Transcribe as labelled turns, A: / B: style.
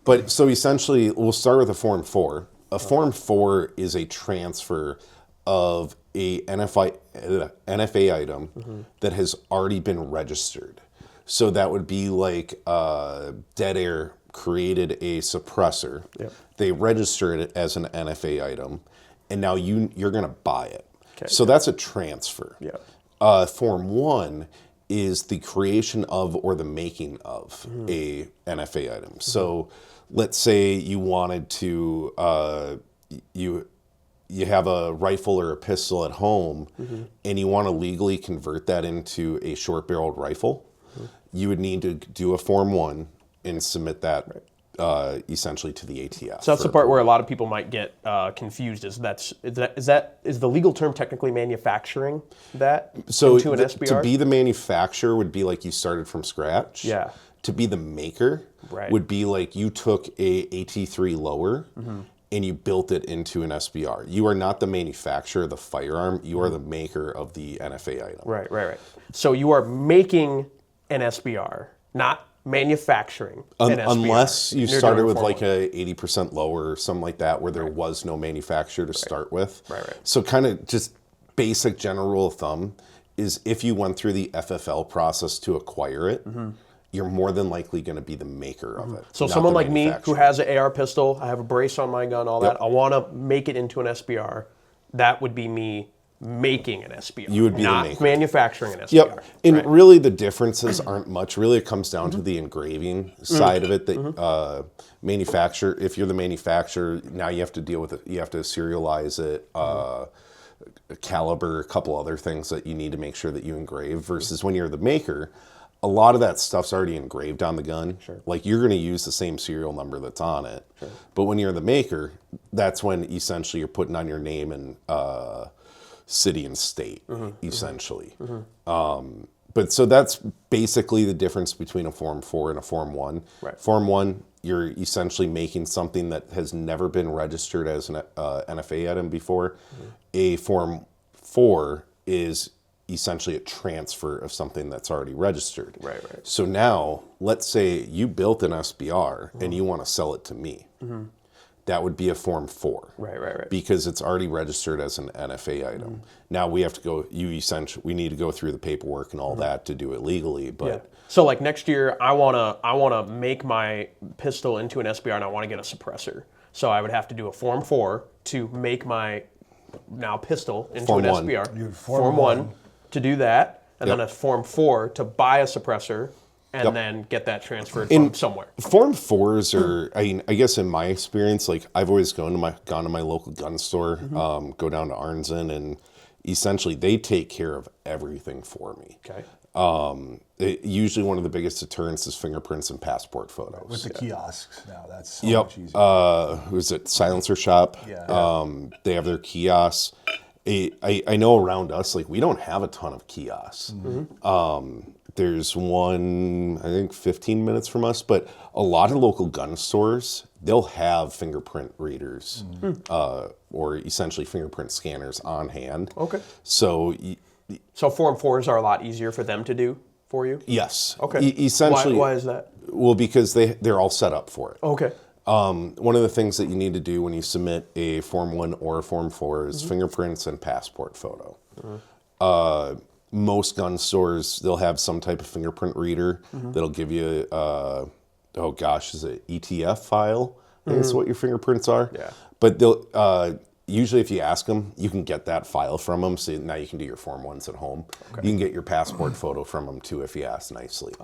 A: But so essentially, we'll start with a Form 4. A Form 4 is a transfer of a NFA item that has already been registered. So that would be like Dead Air created a suppressor.
B: Yep.
A: They registered it as an NFA item, and now you're going to buy it.
B: Okay.
A: So that's a transfer.
B: Yeah.
A: Form 1 is the creation of or the making of a NFA item. So let's say you wanted to, you have a rifle or a pistol at home and you want to legally convert that into a short-barreled rifle. You would need to do a Form 1 and submit that essentially to the ATF.
B: So that's the part where a lot of people might get confused. Is the legal term technically manufacturing that into an SBR?
A: To be the manufacturer would be like you started from scratch.
B: Yeah.
A: To be the maker would be like you took a AT3 lower and you built it into an SBR. You are not the manufacturer of the firearm. You are the maker of the NFA item.
B: Right. So you are making an SBR, not manufacturing an SBR.
A: Unless you started with like a 80% lower or something like that where there was no manufacturer to start with.
B: Right.
A: So kind of just basic general rule of thumb is if you went through the FFL process to acquire it, you're more than likely going to be the maker of it.
B: So someone like me who has an AR pistol, I have a brace on my gun, all that, I want to make it into an SBR, that would be me making an SBR.
A: You would be
B: not
A: the maker.
B: manufacturing an SBR.
A: Yep. And really the differences aren't much. Really it comes down to the engraving side of it. That manufacturer, if you're the manufacturer, now you have to deal with it. You have to serialize it, caliber, a couple other things that you need to make sure that you engrave versus when you're the maker, a lot of that stuff's already engraved on the gun. Like you're going to use the same serial number that's on it. But when you're the maker, that's when essentially you're putting on your name and city and state, essentially. But so that's basically the difference between a Form 4 and a Form 1. Form 1, you're essentially making something that has never been registered as an NFA item before. A Form 4 is essentially a transfer of something that's already registered. So now, let's say you built an SBR and you want to sell it to me. That would be a Form 4.
B: Right.
A: Because it's already registered as an NFA item. Now we have to go, we need to go through the paperwork and all that to do it legally, but...
B: So like next year, I wanna make my pistol into an SBR and I want to get a suppressor. So I would have to do a Form 4 to make my now pistol into an SBR. Form 1 to do that, and then a Form 4 to buy a suppressor, and then get that transferred from somewhere.
A: Form 4s are, I guess in my experience, like I've always gone to my local gun store, go down to Arnzen, and essentially they take care of everything for me. Usually one of the biggest deterrents is fingerprints and passport photos.
C: With the kiosks now, that's so much easier.
A: Who's it? Silencer Shop. They have their kiosks. I know around us, like we don't have a ton of kiosks. There's one, I think 15 minutes from us, but a lot of local gun stores, they'll have fingerprint readers or essentially fingerprint scanners on hand. So
B: Form 4s are a lot easier for them to do for you?
A: Yes.
B: Essentially. Why is that?
A: Well, because they're all set up for it. One of the things that you need to do when you submit a Form 1 or a Form 4 is fingerprints and passport photo. Most gun stores, they'll have some type of fingerprint reader that'll give you, is it ETF file? I think that's what your fingerprints are. But they'll usually if you ask them, you can get that file from them. So now you can do your Form 1s at home. You can get your passport photo from them too if you ask nicely.